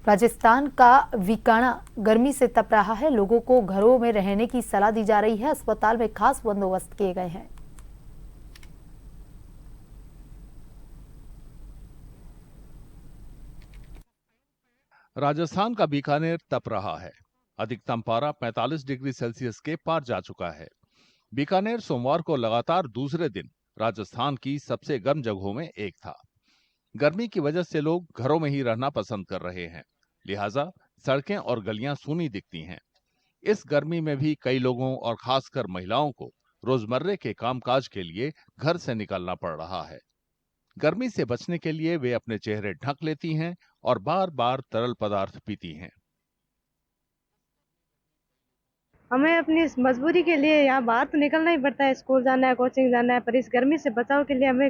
राजस्थान का बीकानेर गर्मी से तप रहा है। लोगों को घरों में रहने की सलाह दी जा रही है। अस्पताल में खास बंदोबस्त किए गए हैं। राजस्थान का बीकानेर तप रहा है। अधिकतम पारा 45 डिग्री सेल्सियस के पार जा चुका है। बीकानेर सोमवार को लगातार दूसरे दिन राजस्थान की सबसे गर्म जगहों में एक था। गर्मी की वजह से लोग घरों में ही रहना पसंद कर रहे हैं, लिहाजा सड़कें और गलियां सूनी दिखती हैं। इस गर्मी में भी कई लोगों और खासकर महिलाओं को रोजमर्रे के कामकाज के लिए घर से निकलना पड़ रहा है। गर्मी से बचने के लिए वे अपने चेहरे ढक लेती हैं और बार बार तरल पदार्थ पीती हैं। हमें अपनी इस मजबूरी के लिए यहाँ बाहर तो निकलना ही पड़ता है। स्कूल जाना है, कोचिंग जाना है, पर इस गर्मी से बचाव के लिए हमें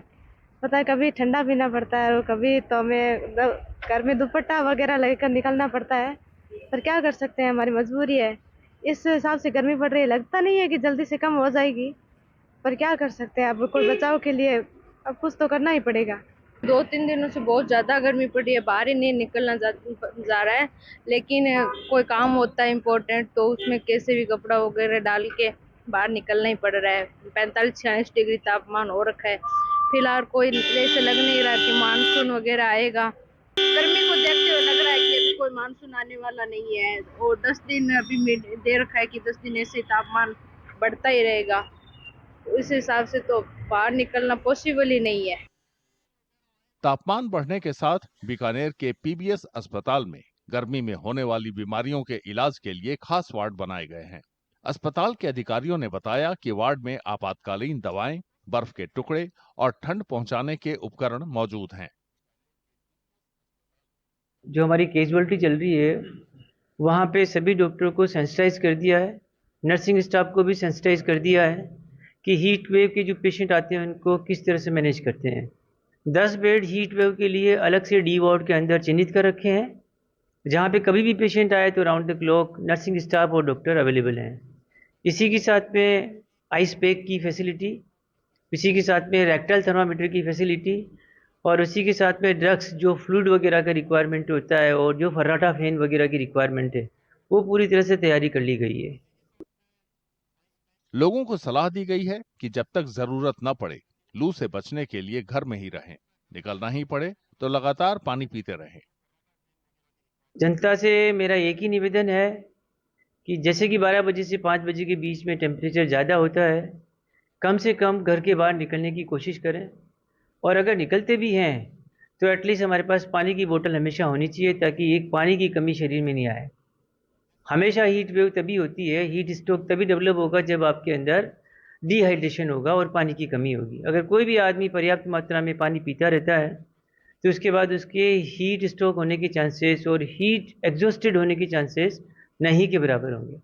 पता है कभी ठंडा पीना पड़ता है और कभी तो हमें घर में दुपट्टा वगैरह लेकर निकलना पड़ता है। पर क्या कर सकते हैं, हमारी मजबूरी है। इस हिसाब से गर्मी पड़ रही है, लगता नहीं है कि जल्दी से कम हो जाएगी, पर क्या कर सकते हैं। अब कोई बचाव के लिए अब कुछ तो करना ही पड़ेगा। 2-3 दिनों से बहुत ज़्यादा गर्मी पड़ी है, बाहर ही नहीं निकलना जा रहा है। लेकिन कोई काम होता है इम्पोर्टेंट तो उसमें कैसे भी कपड़ा वगैरह डाल के बाहर निकलना ही पड़ रहा है। 45-46 डिग्री तापमान हो रखा है। फिलहाल कोई ऐसे लग नहीं रहा कि मानसून वगैरह आएगा। गर्मी को देखते हुए लग रहा है कि अभी कोई मानसून आने वाला नहीं है और 10 दिन अभी दे रखा है कि 10 दिन ऐसे तापमान बढ़ता ही रहेगा। उस हिसाब से तो बाहर निकलना पॉसिबल ही नहीं है। तापमान बढ़ने के साथ बीकानेर के पीबीएस अस्पताल में गर्मी में होने वाली बीमारियों के इलाज के लिए खास वार्ड बनाए गए हैं। अस्पताल के अधिकारियों ने बताया कि वार्ड में आपातकालीन दवाएं, बर्फ के टुकड़े और ठंड पहुंचाने के उपकरण मौजूद हैं। जो हमारी कैजुअलिटी चल रही है वहाँ पे सभी डॉक्टरों को सेंसिटाइज कर दिया है, नर्सिंग स्टाफ को भी सेंसिटाइज कर दिया है कि हीट वेव के जो पेशेंट आते हैं उनको किस तरह से मैनेज करते हैं। 10 बेड हीट वेव के लिए अलग से डी वार्ड के अंदर चिन्हित कर रखे हैं, जहाँ पे कभी भी पेशेंट आए तो round the clock nursing staff और डॉक्टर अवेलेबल हैं। इसी के साथ में आइस पैक की फैसिलिटी, इसी के साथ में रेक्टल थर्मामीटर की फैसिलिटी और उसी के साथ में ड्रग्स जो फ्लूइड वगैरह का रिक्वायरमेंट होता है और जो फर्राटा फैन वगैरह की रिक्वायरमेंट है वो पूरी तरह से तैयारी कर ली गई है। लोगों को सलाह दी गई है कि जब तक जरूरत न पड़े लू से बचने के लिए घर में ही रहें। निकलना ही पड़े तो लगातार पानी पीते रहें। जनता से मेरा एक ही निवेदन है कि जैसे कि 12 बजे से 5 बजे के बीच में टेम्परेचर ज़्यादा होता है, कम से कम घर के बाहर निकलने की कोशिश करें और अगर निकलते भी हैं तो एटलीस्ट हमारे पास पानी की बोतल हमेशा होनी चाहिए ताकि एक पानी की कमी शरीर में नहीं आए। हमेशा हीट वेव तभी होती है, हीट स्ट्रोक तभी डेवलप होगा जब आपके अंदर डिहाइड्रेशन होगा और पानी की कमी होगी। अगर कोई भी आदमी पर्याप्त मात्रा में पानी पीता रहता है तो उसके बाद उसके हीट स्ट्रोक होने के चांसेस और हीट एग्जॉस्टेड होने के चांसेस नहीं के बराबर होंगे।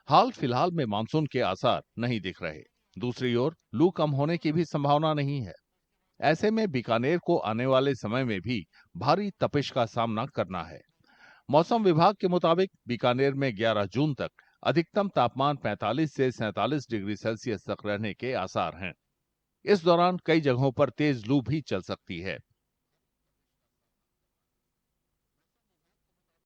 हाल फिलहाल में मानसून के आसार नहीं दिख रहे। दूसरी ओर लू कम होने की भी संभावना नहीं है। ऐसे में बीकानेर को आने वाले समय में भी भारी तपिश का सामना करना है। मौसम विभाग के मुताबिक बीकानेर में 11 जून तक अधिकतम तापमान 45 से 47 डिग्री सेल्सियस तक रहने के आसार हैं। इस दौरान कई जगहों पर तेज लू भी चल सकती है।